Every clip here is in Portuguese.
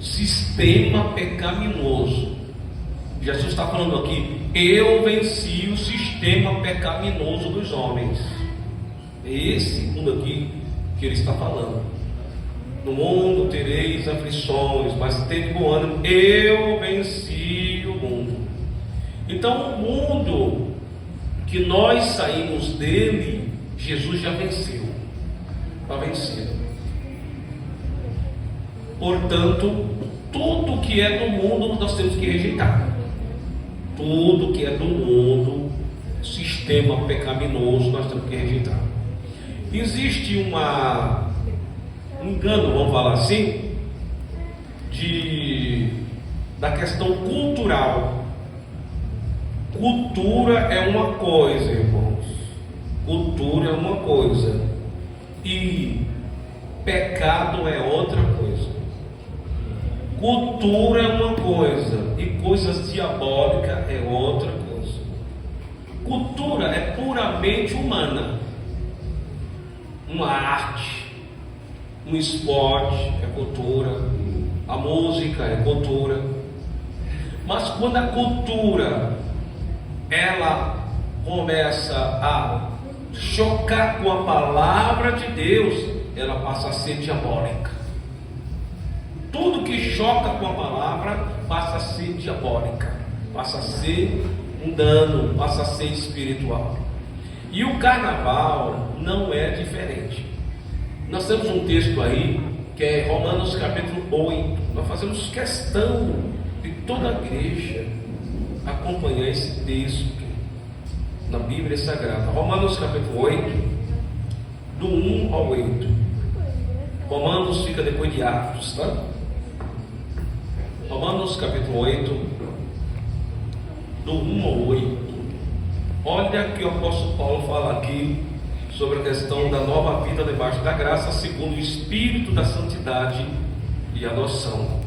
sistema pecaminoso. Jesus está falando aqui: eu venci o sistema pecaminoso dos homens. É esse mundo aqui que ele está falando. No mundo tereis aflições, mas tende bom ânimo, eu venci o mundo. Então o mundo que nós saímos dele, Jesus já venceu. Está vencido. Portanto, tudo que é do mundo nós temos que rejeitar. Tudo que é do mundo, sistema pecaminoso, nós temos que rejeitar. Existe um engano, vamos falar assim, da questão cultural. Cultura é uma coisa, irmãos. Cultura é uma coisa e pecado é outra coisa. Cultura é uma coisa e coisas diabólicas é outra coisa. Cultura é puramente humana. Uma arte, um esporte é cultura, a música é cultura. Mas quando a cultura ela começa a chocar com a palavra de Deus, ela passa a ser diabólica. Tudo que choca com a palavra passa a ser diabólica, passa a ser um dano, passa a ser espiritual. E o carnaval não é diferente. Nós temos um texto aí que é Romanos capítulo 8. Nós fazemos questão de toda a igreja acompanhar esse texto na Bíblia Sagrada. Romanos capítulo 8, do 1 ao 8. Romanos fica depois de Atos, tá? Romanos capítulo 8, do 1 ao 8. Olha que o apóstolo Paulo fala aqui sobre a questão da nova vida debaixo da graça, segundo o Espírito da santidade e adoção.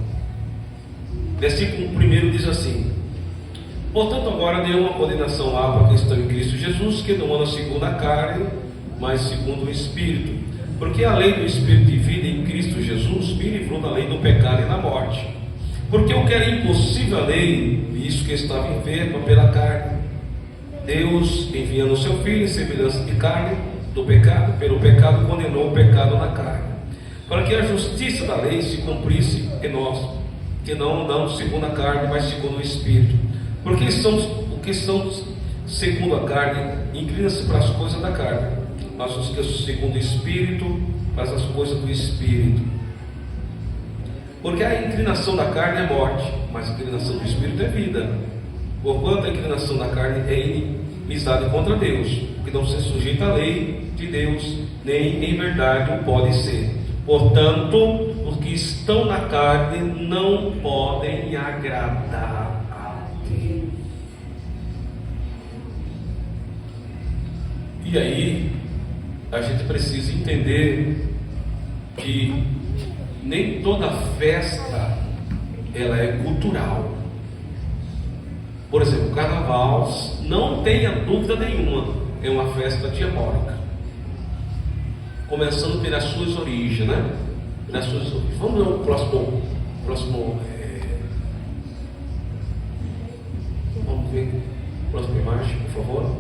Versículo 1 diz assim: portanto, agora nenhuma condenação há para quem está em Cristo Jesus, que não anda segundo a carne, mas segundo o Espírito. Porque a lei do Espírito de vida em Cristo Jesus me livrou da lei do pecado e da morte. Porque o que era impossível a lei, isso que estava enferma pela carne, Deus, enviando o seu Filho em semelhança de carne, do pecado, pelo pecado condenou o pecado na carne, para que a justiça da lei se cumprisse em nós, que não andamos segundo a carne, mas segundo o Espírito. Porque o que são segundo a carne inclina-se para as coisas da carne, mas os que são segundo o Espírito, para as coisas do Espírito. Porque a inclinação da carne é morte, mas a inclinação do Espírito é vida. Porquanto a inclinação da carne é inimizade contra Deus, que não se sujeita à lei de Deus, nem em verdade o pode ser. Portanto, os que estão na carne não podem agradar a Deus. E aí, a gente precisa entender que nem toda festa ela é cultural. Por exemplo, o carnaval, não tenha dúvida nenhuma, é uma festa diabólica, começando pelas suas origens, né? Pelas suas origens. Vamos ver o próximo vamos ver a próxima imagem, por favor.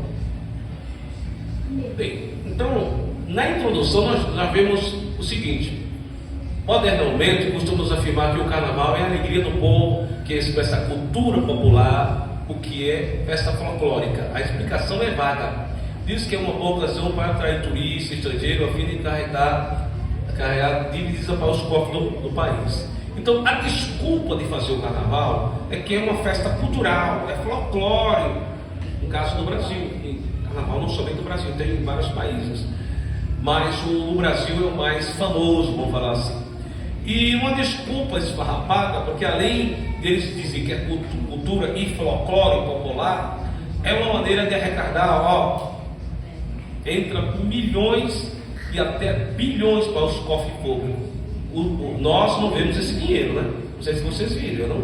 Bem, então, na introdução nós já vemos o seguinte: modernamente costumamos afirmar que o carnaval é a alegria do povo, que expressa a cultura popular, o que é festa folclórica. A explicação é vaga. Diz que é uma boa ocasião para atrair turista, estrangeiro, a fim de carregar dívidas para os cofres do país. Então, a desculpa de fazer o carnaval é que é uma festa cultural, é folclore. No caso do Brasil, carnaval não somente do Brasil, tem em vários países, mas o Brasil é o mais famoso, vamos falar assim. E uma desculpa esfarrapada, porque além deles dizer que é cultura e folclore popular, é uma maneira de arrecadar, entra milhões e até bilhões para os cofres públicos. Nós não vemos esse dinheiro, né? Não sei se vocês viram,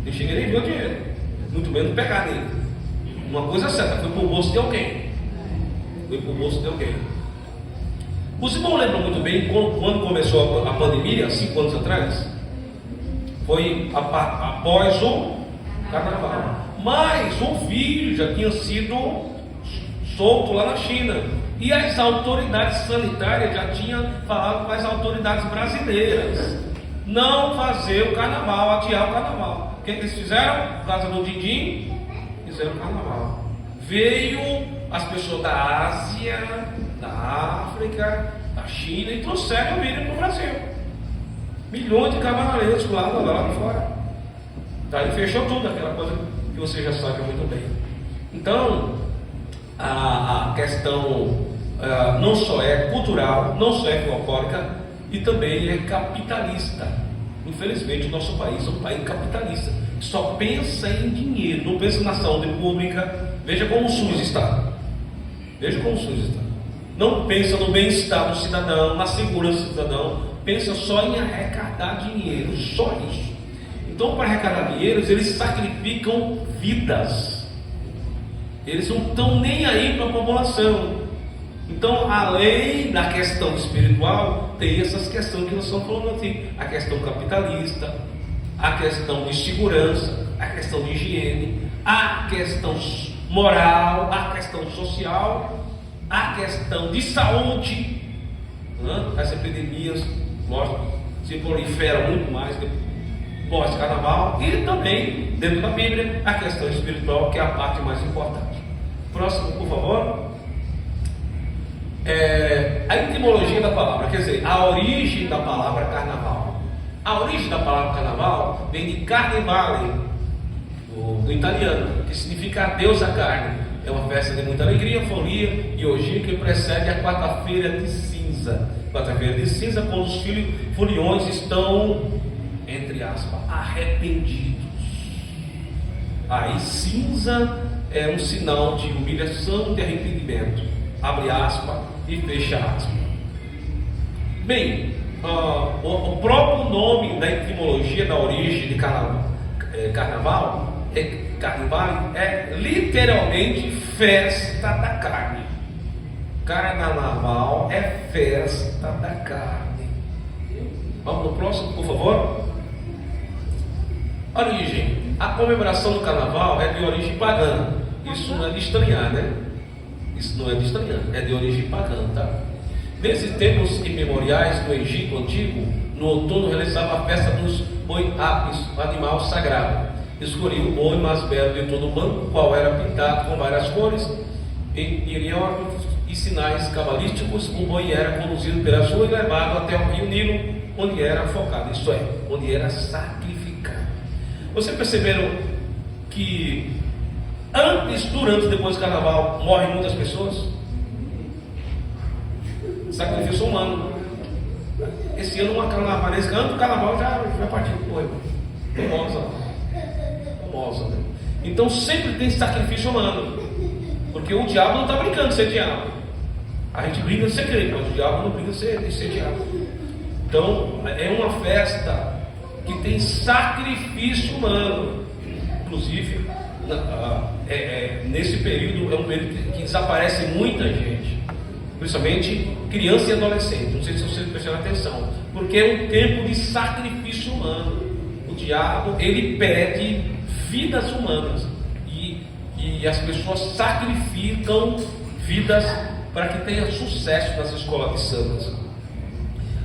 eu cheguei nem ver o dinheiro, muito menos pegar nele. Uma coisa certa, foi para o bolso de alguém. Os irmãos lembram muito bem quando começou a pandemia, há 5 anos atrás? Foi após o carnaval. Mas o vírus já tinha sido solto lá na China. E as autoridades sanitárias já tinham falado com as autoridades brasileiras não fazer o carnaval, adiar o carnaval. O que eles fizeram? Por causa do Dindim, fizeram o carnaval. Veio as pessoas da Ásia, da África, da China e trouxeram o vírus para o Brasil. Milhões de cavaleiros lá fora. Daí fechou tudo, aquela coisa que você já sabe muito bem. Então, a questão não só é cultural, não só é folclórica, e também é capitalista. Infelizmente, o nosso país é um país capitalista, só pensa em dinheiro, não pensa na saúde pública. Veja como o SUS está. Veja como o SUS está. Não pensa no bem-estar do cidadão, na segurança do cidadão, pensa só em arrecadar dinheiro, só isso. Então, para arrecadar dinheiro, eles sacrificam vidas. Eles não estão nem aí para a população. Então, além da questão espiritual, tem essas questões que nós estamos falando aqui: a questão capitalista, a questão de segurança, a questão de higiene, a questão moral, a questão social, a questão de saúde. As epidemias, lógico, se proliferam muito mais pós-carnaval, e também, dentro da Bíblia, a questão espiritual, que é a parte mais importante. Próximo, por favor. A etimologia da palavra, quer dizer, a origem da palavra carnaval. A origem da palavra carnaval vem de carnevale, do italiano, que significa adeus à carne. É uma festa de muita alegria, folia e orgia que precede a quarta-feira de cinza. Quarta-feira de cinza, quando os foliões estão, entre aspas, arrependidos. Aí cinza é um sinal de humilhação e de arrependimento. Abre aspas e fecha aspas. Bem, o próprio nome da etimologia da origem de carnaval é literalmente festa da carne. Carnaval é festa da carne. Vamos no próximo, por favor. Origem. A comemoração do carnaval é de origem pagã. Isso não é de estranhar, né? Isso não é de estranhar, é de origem pagã, tá? Desde tempos imemoriais no Egito Antigo, no outono realizava a festa dos boi-apis, o animal sagrado. Escolhia o boi mais belo de todo o bando, qual era pintado com várias cores, em hieróglifos e sinais cabalísticos. O boi era conduzido pela rua e levado até o rio Nilo, onde era focado, isto é, onde era sacrificado. Vocês perceberam que antes, durante e depois do carnaval morrem muitas pessoas? Sacrifício humano. Esse ano uma carnavalesca, antes do carnaval já partiu, foi famosa, né? Então sempre tem sacrifício humano, porque o diabo não está brincando de ser diabo. A gente brinca de ser crente, mas o diabo não brinca de ser diabo. Então é uma festa que tem sacrifício humano. Inclusive nesse período é um período que desaparece muita gente, principalmente criança e adolescente. Não sei se vocês prestaram atenção, porque é um tempo de sacrifício humano. O diabo, ele pede vidas humanas, e as pessoas sacrificam vidas para que tenha sucesso nas escolas de sambas.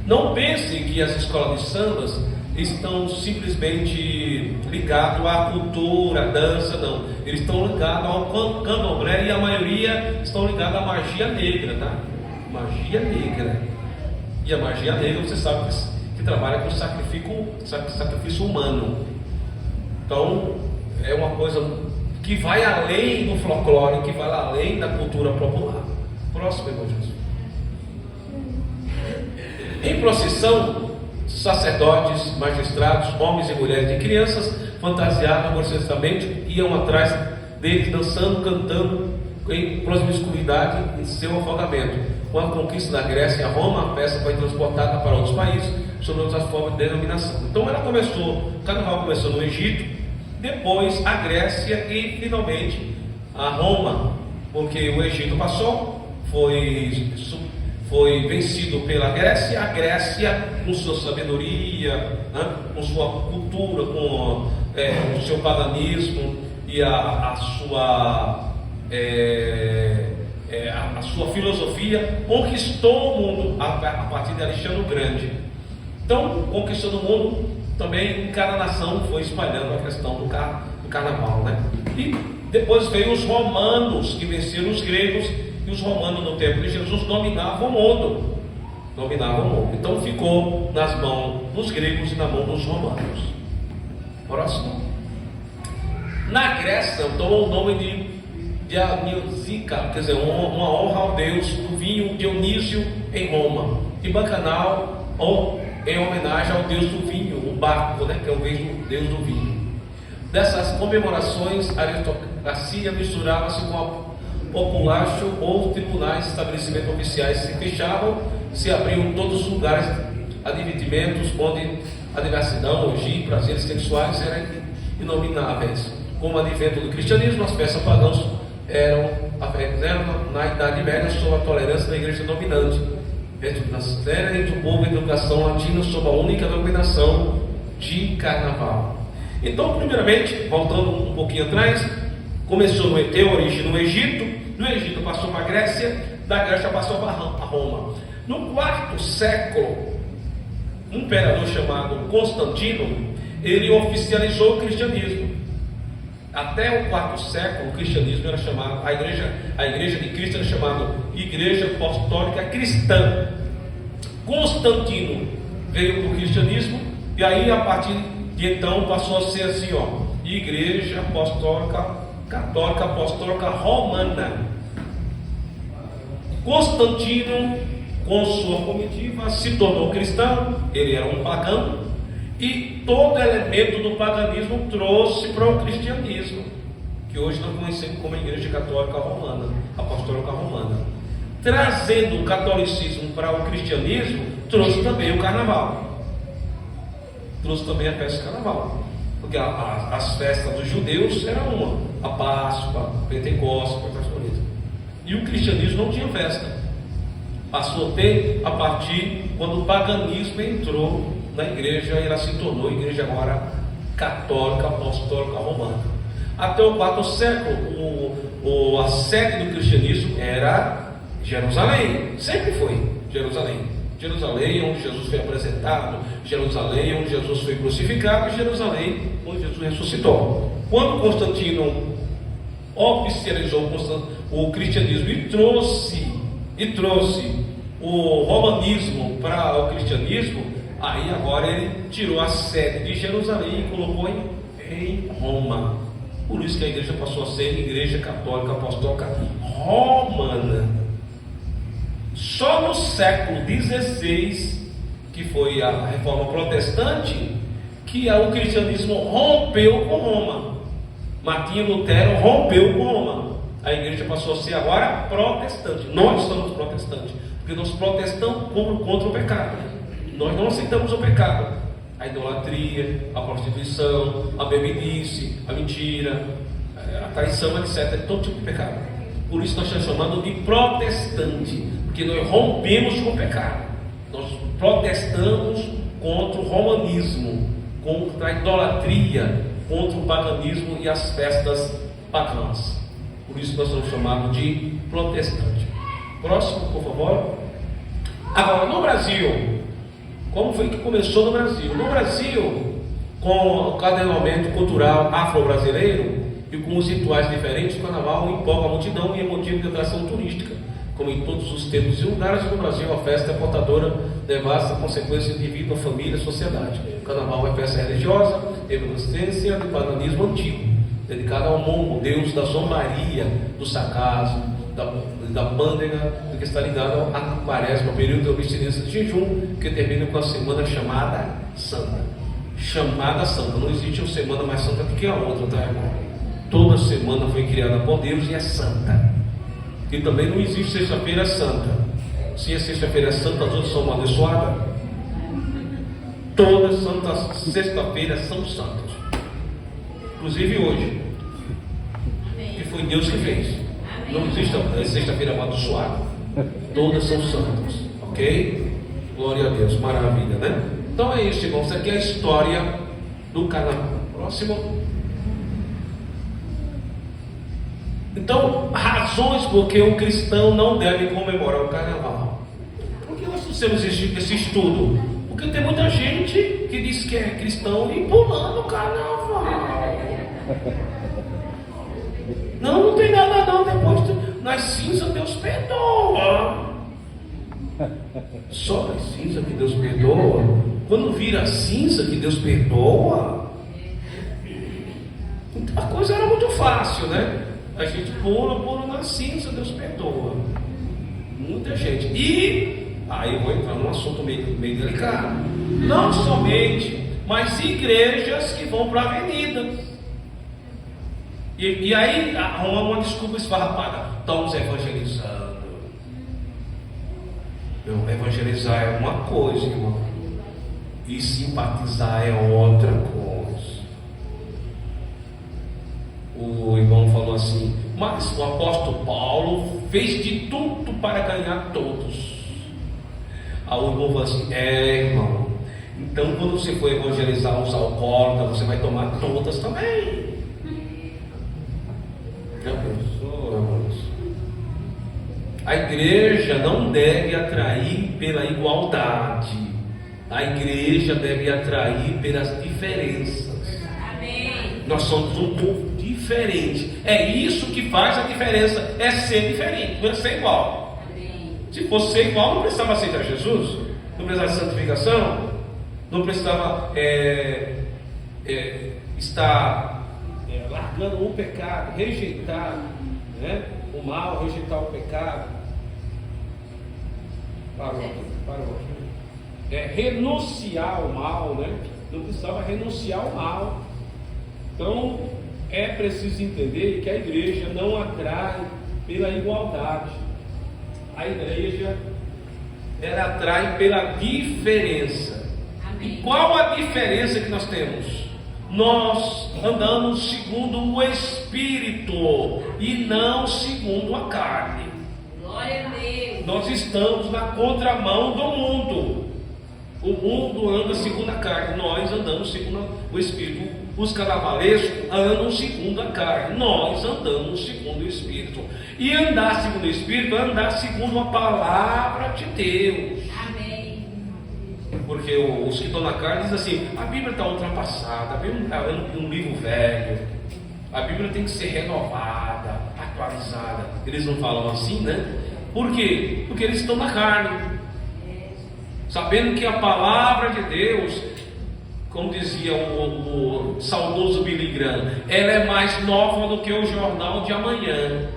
Não pense que as escolas de sambas estão simplesmente ligados à cultura, à dança, não. Eles estão ligados ao candomblé, e a maioria estão ligados à magia negra, tá? Magia negra. E a magia negra, você sabe que trabalha com sacrifício humano. Então, é uma coisa que vai além do folclore, que vai além da cultura popular. Próximo, irmão Jesus. Em procissão, sacerdotes, magistrados, homens e mulheres e crianças, fantasiados gorjeciosamente, iam atrás deles, dançando, cantando em promiscuidade em seu afogamento. Com a conquista da Grécia e Roma, a festa foi transportada para outros países, sob outras formas de denominação. Então o carnaval começou no Egito, depois a Grécia e finalmente a Roma, porque o Egito passou, foi vencido pela Grécia. A Grécia, com sua sabedoria, com sua cultura, com o seu paganismo e a sua filosofia, conquistou o mundo a partir de Alexandre o Grande. Então, conquistando o mundo, também cada nação foi espalhando a questão do carnaval, né? E depois veio os romanos, que venceram os gregos, e os romanos no tempo de Jesus dominavam o mundo. Então ficou nas mãos dos gregos e na mão dos romanos. Próximo. Na Grécia tomou o nome de Dionisica, quer dizer, uma honra ao deus do vinho, Dionísio, em Roma. E Bacanal, ou em homenagem ao deus do vinho, o Baco, né, que é o deus do vinho. Dessas comemorações, a aristocracia misturava-se com a populacho ou tribunais, estabelecimentos oficiais se fechavam, se abriam todos os lugares, advertimentos onde a diversidão, orgia e prazeres sexuais eram inomináveis. Com o advento do cristianismo, as festas pagãs eram na Idade Média sob a tolerância da igreja dominante, entre o povo e a educação latina sob a única denominação de carnaval. Então, primeiramente, voltando um pouquinho atrás, começou ter origem no Egito, do Egito passou para a Grécia, da Grécia passou para Roma. No quarto século, um imperador chamado Constantino, ele oficializou o cristianismo. Até o quarto século, o cristianismo era chamado, a igreja de Cristo era chamada Igreja Apostólica Cristã. Constantino veio para o cristianismo, e aí a partir de então passou a ser assim, Igreja Apostólica Católica Apostólica Romana. Constantino, com sua comitiva, se tornou cristão. Ele era um pagão, e todo elemento do paganismo trouxe para o cristianismo, que hoje nós conhecemos como a Igreja Católica Romana, Apostólica Romana. Trazendo o catolicismo para o cristianismo, trouxe também o carnaval, trouxe também a festa do carnaval, porque as festas dos judeus eram a Páscoa, Pentecostes, e o cristianismo não tinha festa. Passou a ter a partir quando o paganismo entrou na igreja, e ela se tornou igreja agora católica, apostólica, romana. Até o quarto século, a sede do cristianismo era Jerusalém, sempre foi Jerusalém, onde Jesus foi apresentado, Jerusalém, onde Jesus foi crucificado, e Jerusalém, onde Jesus ressuscitou. Quando Constantino oficializou o cristianismo e trouxe o romanismo para o cristianismo, aí agora ele tirou a sede de Jerusalém e colocou em Roma. Por isso que a igreja passou a ser Igreja Católica Apostólica Romana. Só no século XVI, que foi a reforma protestante, que o cristianismo rompeu com Roma. Martinho Lutero rompeu com Roma. A igreja passou a ser agora protestante. Nós somos protestantes, porque nós protestamos contra o pecado. Nós não aceitamos o pecado, a idolatria, a prostituição, a bebidice, a mentira, a traição, etc. Todo tipo de pecado. Por isso nós estamos chamando de protestante, porque nós rompemos com o pecado. Nós protestamos contra o romanismo, contra a idolatria, contra o paganismo e as festas pagãs. Por isso nós somos chamados de protestante. Próximo, por favor. Agora, no Brasil, como foi que começou no Brasil? No Brasil, com o caderneamento cultural afro-brasileiro e com os rituais diferentes, o carnaval empolga a multidão e é motivo de atração turística. Como em todos os tempos e lugares no Brasil, a festa é portadora de vasta consequência indivíduo, família e sociedade. O carnaval é festa religiosa, evanescência do paganismo antigo, dedicada ao Mongo, deus da zombaria, do sarcasmo, da pândega, que está ligado à quaresma, período de abstinência de jejum, que termina com a semana chamada Santa. Chamada Santa, não existe uma semana mais santa do que a outra, tá, irmão? Toda semana foi criada por Deus e é santa. E também não existe sexta-feira santa. Se a sexta-feira é santa, as outras são amaldiçoadas. Todas santas sexta-feiras são santas, inclusive hoje, que foi Deus que fez. Não existe sexta-feira amaldiçoada. Todas são santas, ok? Glória a Deus, maravilha, né? Então é isso, irmãos. Isso aqui é a história do carnaval. Próximo. Então, razões porque um cristão não deve comemorar o carnaval. Por que nós fizemos esse estudo? Porque tem muita gente que diz que é cristão e pulando o carnaval. Não tem nada não, depois nas cinzas Deus perdoa. Só nas cinzas que Deus perdoa. Quando vira cinza que Deus perdoa, então a coisa era muito fácil, né? A gente pula na cinza, Deus perdoa. Muita gente. E aí eu vou entrar num assunto meio delicado. Não somente, mas igrejas que vão para a avenida. E aí arruma uma desculpa esfarrapada. Estamos evangelizando. Evangelizar é uma coisa, irmão, e simpatizar é outra coisa. O irmão falou assim: mas o apóstolo Paulo fez de tudo para ganhar todos. Aí o irmão falou assim: irmão, então quando você for evangelizar os alcoólatras, você vai tomar todas também. Já pensou, irmãos? A igreja não deve atrair pela igualdade. A igreja deve atrair pelas diferenças. Amém. Nós somos um povo diferente. É isso que faz a diferença. É ser diferente, não é ser igual. Amém. Se fosse ser igual, não precisava aceitar Jesus, não precisava de santificação, não precisava estar largando o pecado, rejeitar, né, o mal, rejeitar o pecado. Parou. Renunciar ao mal, né? Não precisava renunciar ao mal. Então é preciso entender que a igreja não atrai pela igualdade. A igreja, ela atrai pela diferença. Amém. E qual a diferença que nós temos? Nós andamos segundo o Espírito e não segundo a carne. Glória a Deus. Nós estamos na contramão do mundo. O mundo anda segundo a carne, nós andamos segundo o Espírito. Os carnavalescos andam segundo a carne, nós andamos segundo o Espírito. E andar segundo o Espírito é andar segundo a palavra de Deus. Amém. Porque os que estão na carne dizem assim: a Bíblia está ultrapassada, a Bíblia está um livro velho, a Bíblia tem que ser renovada, atualizada. Eles não falam assim, né? Por quê? Porque eles estão na carne, sabendo que a palavra de Deus, como dizia o saudoso Billy Graham, ela é mais nova do que o jornal de amanhã.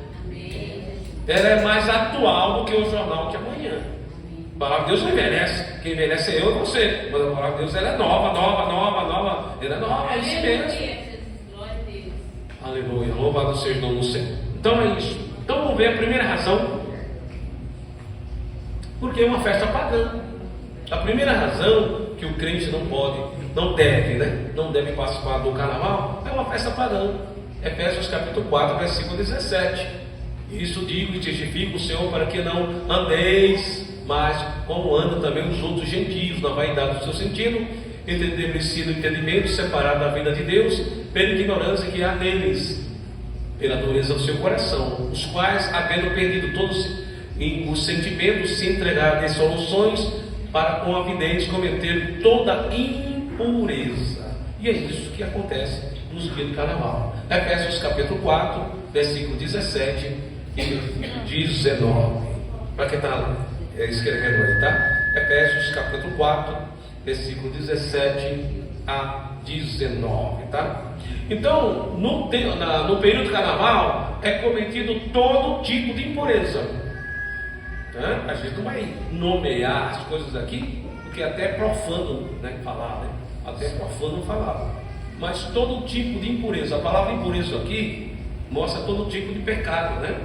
Ela é mais atual do que o jornal de amanhã. A palavra de Deus não envelhece. Quem envelhece é eu e você. Mas a palavra de Deus, ela é nova. Ela é nova, é isso mesmo. Aleluia, louvado seja o nome do Senhor. Então é isso. Então vamos ver a primeira razão. Porque é uma festa pagã. A primeira razão que o crente não deve participar do carnaval é uma festa pagã. Efésios capítulo 4, versículo 17. Isso digo e testifico, Senhor, para que não andeis mais como andam também os outros gentios, na vaidade do seu sentido, entenebrecido o entendimento, separado da vida de Deus, pela ignorância que há neles, pela dureza do seu coração, os quais, havendo perdido todos os sentimentos, se entregaram a dissoluções, para com avidez cometer toda impureza. E é isso que acontece nos dias do carnaval. Efésios capítulo 4, versículo 17 e 19. Para quem está escrevendo aí, tá? Efésios capítulo 4, versículo 17 a 19, tá? Então, no período do carnaval é cometido todo tipo de impureza. A gente não vai nomear as coisas aqui, porque até é profano, né, falar, né? Até é profano falar. Mas todo tipo de impureza, a palavra impureza aqui mostra todo tipo de pecado, né?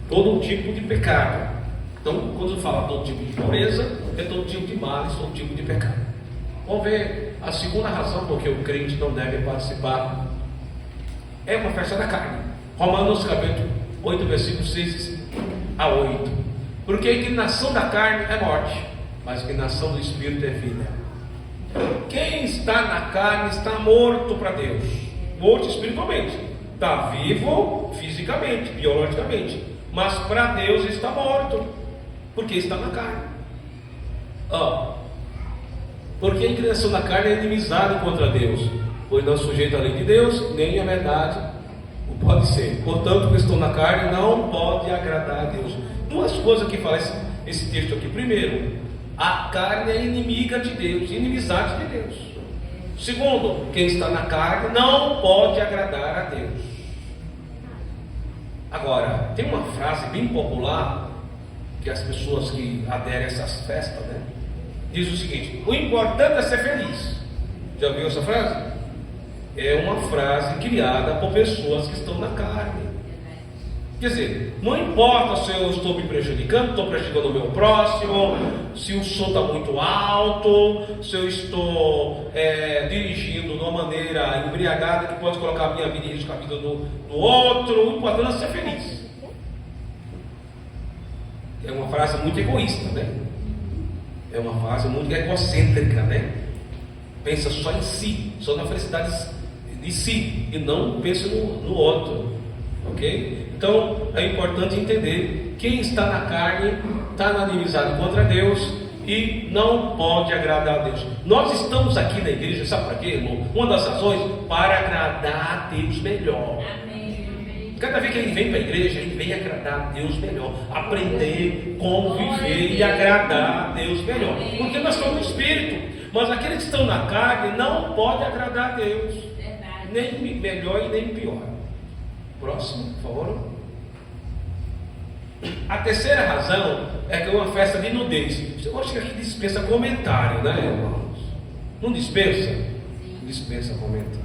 Todo tipo de pecado. Então, quando fala todo tipo de impureza, é todo tipo de males, todo tipo de pecado. Vamos ver a segunda razão porque o crente não deve participar. É uma festa da carne. Romanos capítulo 8, versículo 6 a 8. Porque a inclinação da carne é morte, mas a inclinação do Espírito é vida. Quem está na carne está morto para Deus, morto espiritualmente, está vivo fisicamente, biologicamente, mas para Deus está morto, porque está na carne. Porque a inclinação da carne é inimizade contra Deus, pois não sujeita à lei de Deus, nem a verdade o pode ser. Portanto, o que estão na carne não pode agradar a Deus. Duas coisas que fala esse texto aqui. Primeiro, a carne é inimiga de Deus, inimizade de Deus. Segundo, quem está na carne não pode agradar a Deus. Agora, tem uma frase bem popular que as pessoas que aderem a essas festas, né, diz o seguinte: o importante é ser feliz. Já ouviu essa frase? É uma frase criada por pessoas que estão na carne. Quer dizer, não importa se eu estou me prejudicando, estou prejudicando o meu próximo, se o som está muito alto, se eu estou dirigindo de uma maneira embriagada que pode colocar a minha vida em risco, a vida do outro. O importante é ser feliz. É uma frase muito egoísta, né? É uma frase muito egocêntrica, né? Pensa só em si, só na felicidade de si, e não pensa no outro, ok? Então é importante entender: quem está na carne está na inimizade contra Deus e não pode agradar a Deus. Nós estamos aqui na igreja, sabe para quê, irmão? Uma das razões, para agradar a Deus melhor. Cada vez que ele vem para a igreja, ele vem agradar a Deus melhor, aprender como viver e agradar a Deus melhor, porque nós estamos no Espírito. Mas aqueles que estão na carne não podem agradar a Deus, nem melhor e nem pior. Próximo, por favor. A terceira razão é que é uma festa de nudez. Eu acho que aqui dispensa comentário, né, irmãos? Não dispensa? Dispensa comentário.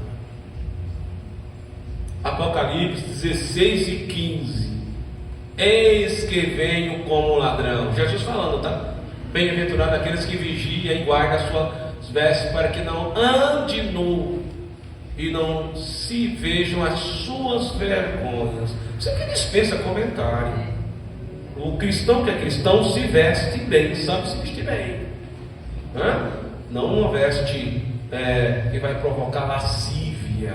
Apocalipse 16 e 15. Eis que venho como ladrão. Jesus falando, tá? Bem-aventurado aqueles que vigiam e guardam as suas vestes, para que não ande nu e não se vejam as suas vergonhas. Isso aqui dispensa comentário. O cristão que é cristão se veste bem, sabe se vestir bem, né? Não uma veste que vai provocar lascívia,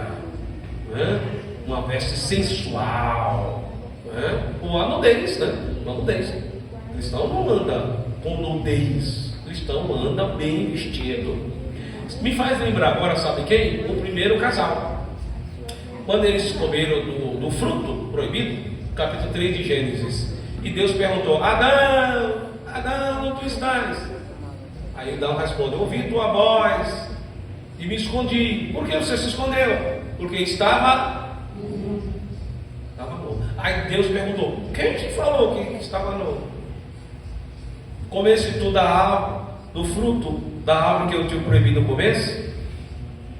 né? Uma veste sensual, né? Ou a nudez, né? Uma nudez. O cristão não anda com nudez, o cristão anda bem vestido. Me faz lembrar agora, sabe quem? O primeiro casal, quando eles comeram do fruto proibido, capítulo 3 de Gênesis, e Deus perguntou: Adão, Adão, onde tu estás? Aí Adão respondeu: ouvi tua voz e me escondi. Por que você se escondeu? Porque estava nu. Aí Deus perguntou: quem te falou que estava nu? Comesse tu do fruto da árvore que eu tinha proibido comer?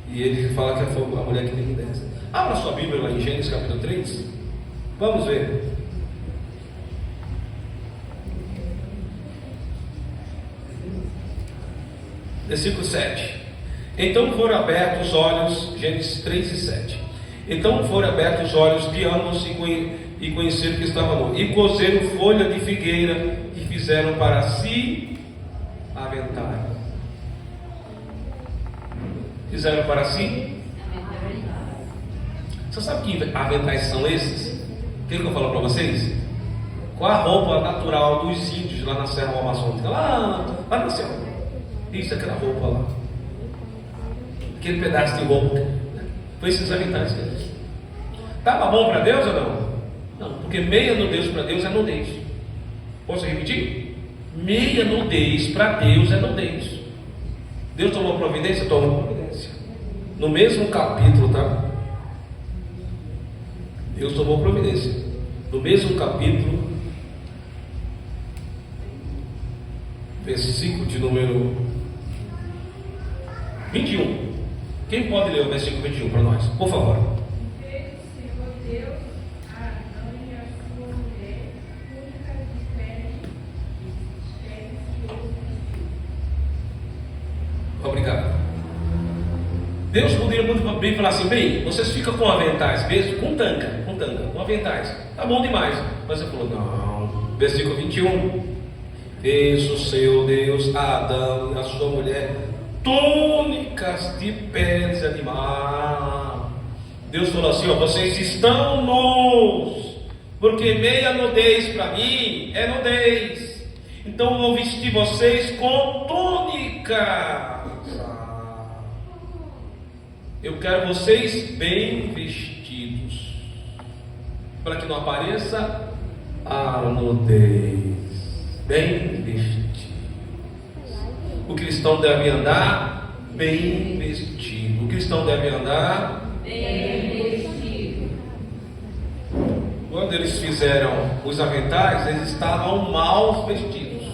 E ele fala que foi a mulher que teve dessa. Abra sua Bíblia lá em Gênesis capítulo 3. Vamos ver. Versículo 7. Então foram abertos os olhos, Gênesis 3 e 7. Então foram abertos os olhos de ambos e conheceram que estava nu. E cozeram folha de figueira e fizeram para si aventais. Fizeram para si? Você sabe que aventais são esses? O que eu falo para vocês? Qual a roupa natural dos índios lá na Serra Amazônica? Lá na Serra. Isso, aquela roupa lá. Aquele pedaço de roupa. Foi esses aventais que eles. Estava bom para Deus ou não? Não, porque meia nudez para Deus é nudez. Posso repetir? Meia nudez para Deus é nudez. Deus tomou providência? Tomou providência. No mesmo capítulo, tá? Deus tomou providência. No mesmo capítulo, versículo de número 21. Quem pode ler o versículo 21 para nós? Por favor. Obrigado. Deus poderia muito bem falar assim: bem, vocês ficam com aventais mesmo? Com tanga, com aventais. Tá bom demais. Mas ele falou: não. Versículo 21. fez o seu Deus a Adão e a sua mulher túnicas de peles de animal. Deus falou assim: ó, vocês estão nus, porque meia nudez para mim é nudez. Então vou vestir vocês com túnicas. Eu quero vocês bem vestidos, para que não apareça a nudez. Bem vestido. O cristão deve andar bem vestido. O cristão deve andar bem vestido. Quando eles fizeram os aventais, eles estavam mal vestidos.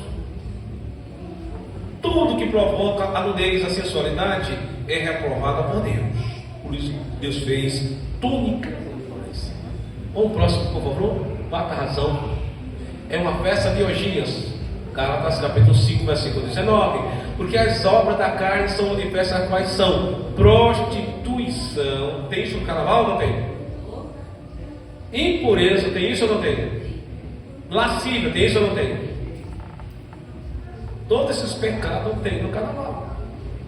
Tudo que provoca a nudez, a sensualidade, é reprovada por Deus. Por isso Deus fez túnica. Vamos próximo, por favor. Quarta razão. É uma festa de orgias. Gálatas capítulo 5, versículo 19. Porque as obras da carne são manifestas quais são? Prostituição. Tem isso no carnaval ou não tem? Impureza, tem isso ou não tem? Lascívia, tem isso ou não tem? Todos esses pecados tem no carnaval.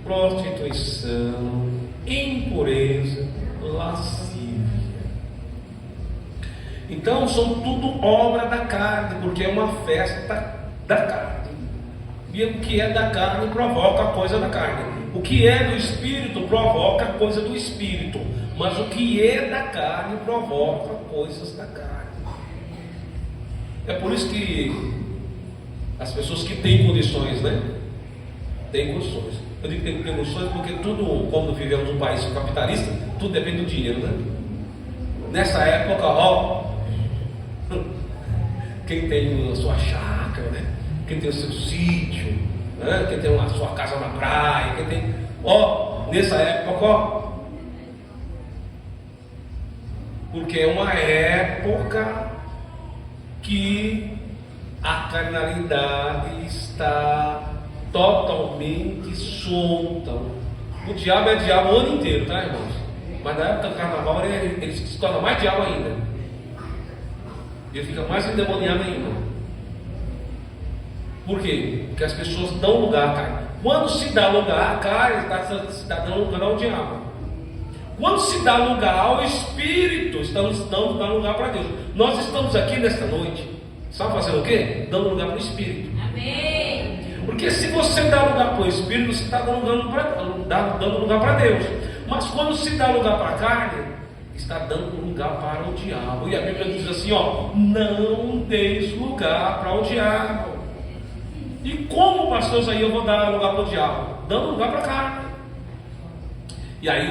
Prostituição, impureza, lascívia. Então são tudo obra da carne, porque é uma festa da carne. E o que é da carne provoca a coisa da carne. O que é do espírito provoca a coisa do espírito. Mas o que é da carne provoca coisas da carne. É por isso que as pessoas que têm condições, né? Tem condições. Eu digo que tem condições porque tudo, como vivemos num país capitalista, tudo depende do dinheiro, né? Nessa época, ó, quem tem a sua chácara, né? Quem tem o seu sítio, né? Quem tem a sua casa na praia, quem tem, ó, nessa época, ó, porque é uma época que a carnalidade está totalmente solta. O diabo é diabo o ano inteiro, tá, irmãos? Mas na época do carnaval ele se torna mais diabo ainda. Ele fica mais endemoniado ainda. Por quê? Porque as pessoas dão lugar à carne. Quando se dá lugar à carne, está dando lugar ao diabo. Quando se dá lugar ao Espírito, estamos dando lugar para Deus. Nós estamos aqui nesta noite, sabe fazendo o quê? Dando lugar para o Espírito. Amém. Porque se você dá lugar para o Espírito, você está dando lugar para Deus. Mas quando se dá lugar para a carne, está dando lugar para o diabo. E a Bíblia diz assim, ó, não deis lugar para o diabo. E como, pastor, isso aí eu vou dar lugar para o diabo? Dando lugar para a carne. E aí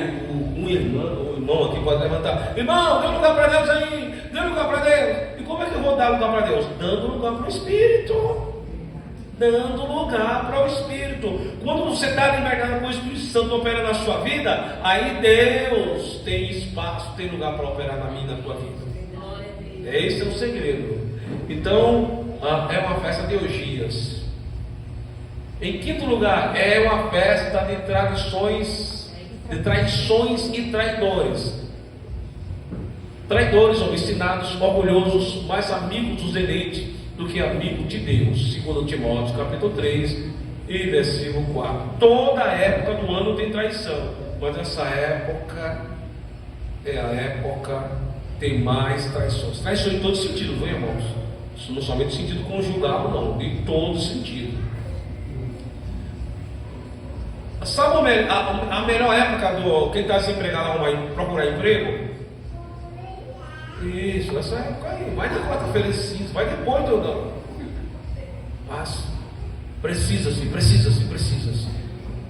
o irmão aqui pode levantar: irmão, dê lugar para Deus aí, dê lugar para Deus. E como é que eu vou dar lugar para Deus? Dando lugar para o Espírito. Dando lugar para o Espírito. Quando você está liberdade com o Espírito Santo operar na sua vida, aí Deus tem espaço, tem lugar para operar na minha e na tua vida. Esse é o segredo. Então, é uma festa de orgias. Em quinto lugar, é uma festa de traições e traidores. Traidores, obstinados, orgulhosos, mais amigos dos eleitos do que amigos de Deus. 2 Timóteo capítulo 3 e versículo 4. Toda época do ano tem traição, mas essa época é a época que tem mais traições. Traição em todo sentido, viu, irmãos? Isso não somente no sentido conjugal, não, em todo sentido. Sabe a melhor época do quem está desempregado procurar emprego? Isso, essa época aí. Vai na quarta-feira de cinza, vai depois do não. Mas precisa-se.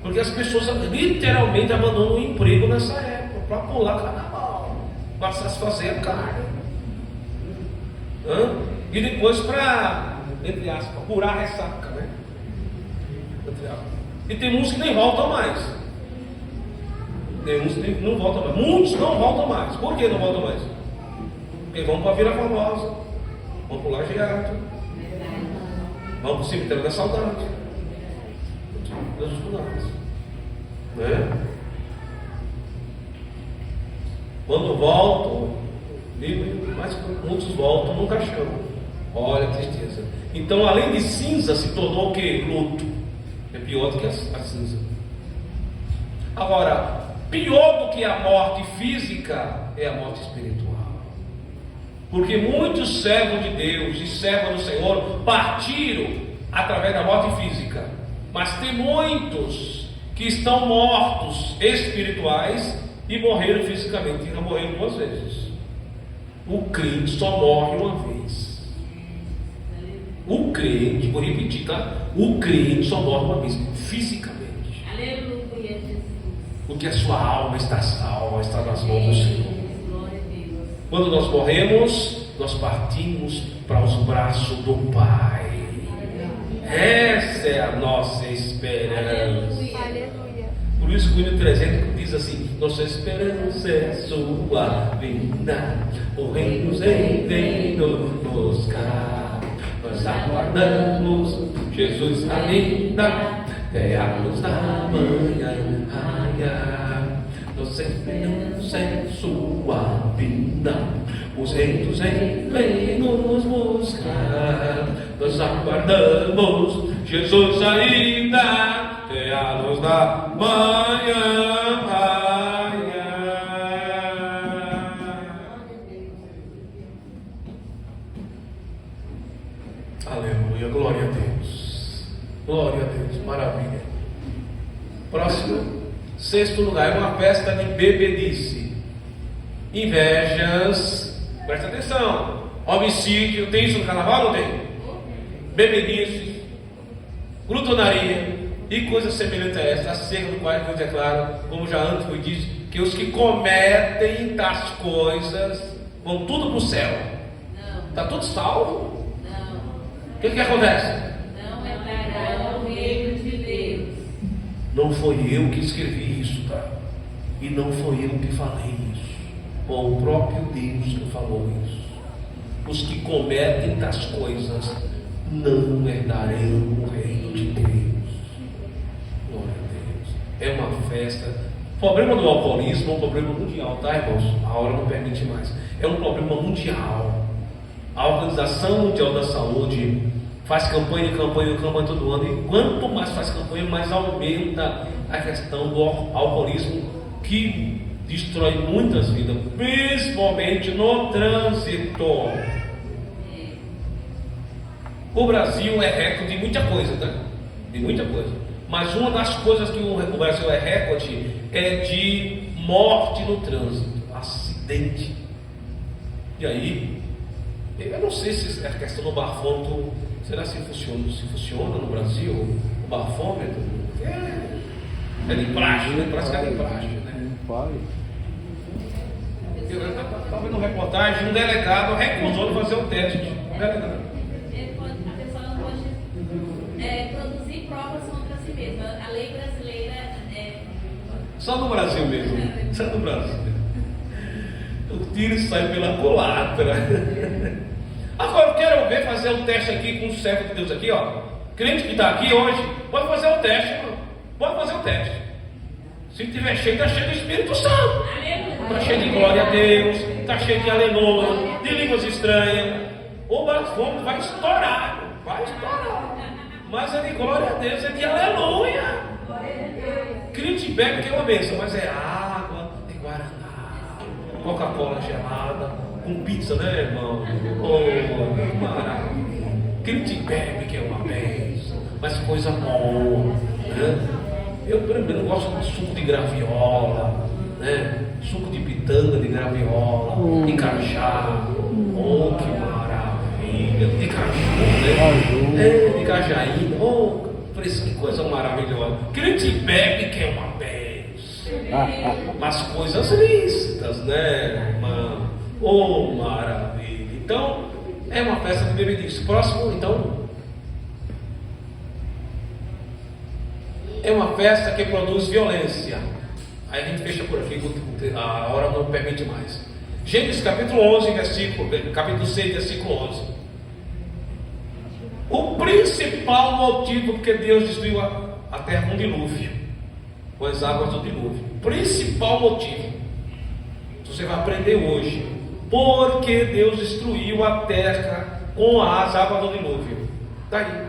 Porque as pessoas literalmente abandonam o emprego nessa época para pular carnaval, para satisfazer a carne. E depois para, entre aspas, curar a ressaca, né? E tem uns que nem voltam mais. Tem uns que não voltam mais. Muitos não voltam mais. Por que não voltam mais? Porque vão para a Vila Formosa, vão para o Lajeado, vão para o cemitério da saudade, dos lugares, né? Quando voltam, mas muitos voltam no caixão. Olha a tristeza. Então, além de cinza, se tornou o que? Luto. É pior do que a cinza. Agora, pior do que a morte física é a morte espiritual. Porque muitos servos de Deus e servos do Senhor partiram através da morte física. Mas tem muitos que estão mortos espirituais e morreram fisicamente. E não morreram 2 vezes. O crente só morre uma vez. O crente, vou repetir, tá? O crente só morre uma vez, fisicamente. Aleluia, Jesus. Porque a sua alma está salva, está nas mãos do Senhor. Quando nós morremos, nós partimos para os braços do Pai. Essa é a nossa esperança. Aleluia. Por isso que o hino 300 diz assim: nossa esperança é sua vinda, o rei dos reis vem nos buscar. Nós aguardamos Jesus ainda, até a luz da manhã raiar. Nossa esperança é sua vinda, os reis dos reis vêm nos buscar. Nós aguardamos Jesus ainda, até a luz da manhã raiar. Aleluia, glória a Deus. Glória a Deus, maravilha. Próximo. 6º lugar, é uma festa de bebedice. Invejas, presta atenção. Homicídio, tem isso no carnaval ou não tem? Bebedice, glutonaria e coisas semelhantes a esta, acerca do qual Deus declara, como já antes foi dito, que os que cometem tais coisas vão tudo para o céu. Está tudo salvo? O que acontece? Não entrarão no reino de Deus. Não foi eu que escrevi isso, tá? E não foi eu que falei isso. Foi o próprio Deus que falou isso. Os que cometem tais coisas não herdarão o reino de Deus. Glória a Deus. É uma festa. O problema do alcoolismo é um problema mundial, tá, irmãos? A hora não permite mais. É um problema mundial. A Organização Mundial da Saúde faz campanha todo ano, e quanto mais faz campanha, mais aumenta a questão do alcoolismo, que destrói muitas vidas, principalmente no trânsito. O Brasil é recorde de muita coisa, né? De muita coisa. Mas uma das coisas que o Brasil é recorde é de morte no trânsito, acidente. E aí, eu não sei se a questão do bafômetro, será se funciona no Brasil, o bafômetro? É de plástico, né? Parece que é de plástico, né? Eu estava vendo uma reportagem, um delegado recusou de fazer o teste. Um delegado. A pessoa não pode produzir provas contra si mesma. A lei brasileira é... Só no Brasil mesmo. Só no Brasil. O tiro sai pela culatra. Agora eu quero ver fazer um teste aqui com o servo de Deus aqui, ó. Crente que está aqui hoje, pode fazer o teste, irmão. Pode fazer o teste. Se tiver cheio, está cheio do Espírito Santo. Está cheio de glória a Deus, está cheio de aleluia, de línguas estranhas. O bafômetro vai estourar, vai estourar. Mas é de glória a Deus, é de aleluia. Crente bebe que é uma bênção, mas é água, é guaraná, Coca-Cola gelada, com pizza, né, irmão? Oh, maravilha. Crente bebe que é uma bênção, mas coisa boa, né? Eu, pelo menos, gosto de suco de graviola, né? Suco de pitanga de graviola, de cajá. Oh, que maravilha! De caju, né? De cajaína. Oh, que coisa maravilhosa. Crente bebe que é uma bênção, mas coisas lícitas, né, irmão? Oh, maravilha! Então, é uma festa de bebedice. Próximo, então. É uma festa que produz violência. Aí a gente fecha por aqui, a hora não permite mais. Gênesis capítulo 11, capítulo 6, versículo 11. O principal motivo porque Deus destruiu a terra com dilúvio, com as águas do dilúvio. Principal motivo. Você vai aprender hoje. Porque Deus destruiu a terra com as águas do dilúvio. Está aí.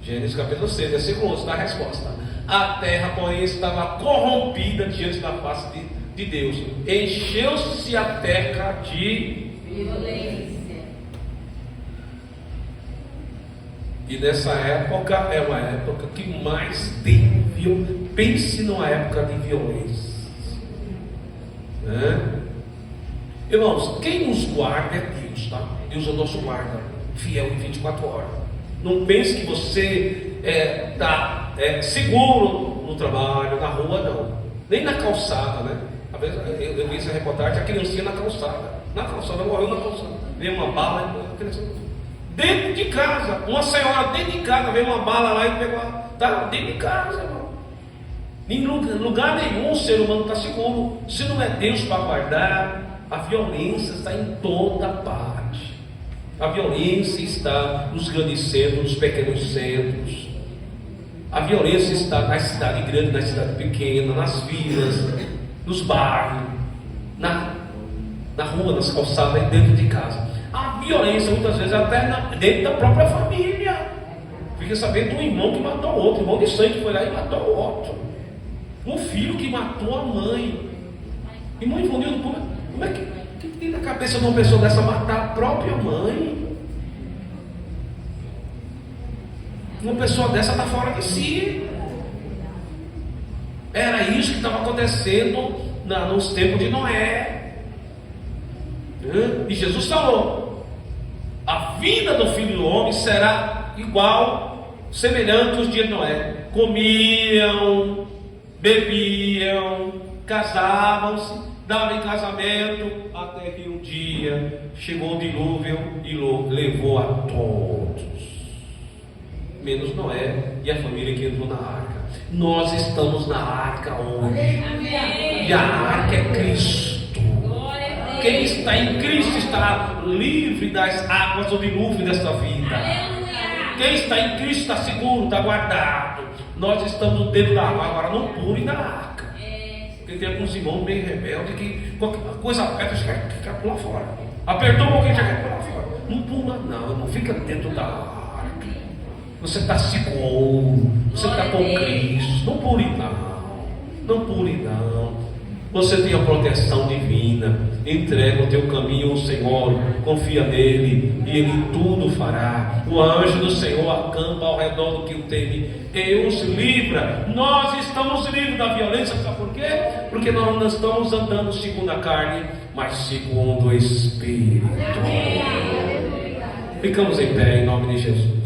Gênesis capítulo 6, versículo 11, dá a resposta. A terra, porém, estava corrompida diante da face de Deus. Encheu-se a terra de Violência. E nessa época é uma época que mais tem violência. Pense numa época de violência, né? Irmãos, quem nos guarda é Deus, tá? Deus é o nosso guarda, fiel em 24 horas. Não pense que você está seguro no trabalho, na rua, não. Nem na calçada, né? Às vezes eu vi essa reportagem, a criancinha na calçada, morreu na calçada. Veio uma bala, a criança dentro de casa, uma senhora dentro de casa, veio uma bala lá e pegou, tá dentro de casa, irmão. Em lugar nenhum o ser humano está seguro. Se não é Deus para guardar, a violência está em toda parte. A violência está nos grandes centros, nos pequenos centros. A violência está na cidade grande, na cidade pequena, nas vilas, nos bairros, na rua, nas calçadas, dentro de casa. A violência muitas vezes até dentro da própria família. Fica sabendo de um irmão que matou o outro, irmão de sangue que foi lá e matou o outro. Um filho que matou a mãe. Irmão Ivanildo, como é que tem na cabeça de uma pessoa dessa matar a própria mãe? Uma pessoa dessa está fora de si. Era isso que estava acontecendo nos tempos de Noé. E Jesus falou: a vida do Filho do Homem será igual, semelhante aos dias de Noé. Comiam, bebiam, casavam-se, davam em casamento, até que um dia chegou o dilúvio e levou a todos, menos Noé e a família que entrou na arca. Nós estamos na arca hoje. Amém. E a arca é Cristo. Quem está em Cristo está livre das águas do dilúvio desta vida. Aleluia. Quem está em Cristo está seguro, está guardado. Nós estamos dentro da água, agora não pule na arca. Porque tem alguns irmãos meio rebeldes que qualquer coisa aperta, já quer pular fora. Apertou um pouquinho, já quer pular fora. Não pula não fica dentro da arca. Você está seguro, você está com Cristo. Não pule não pule não. Você tem a proteção divina. Entrega o teu caminho ao Senhor, confia nele e ele tudo fará. O anjo do Senhor acampa ao redor do que o teme e os livra. Nós estamos livres da violência, sabe por quê? Porque nós não estamos andando segundo a carne, mas segundo o Espírito. Ficamos em pé em nome de Jesus.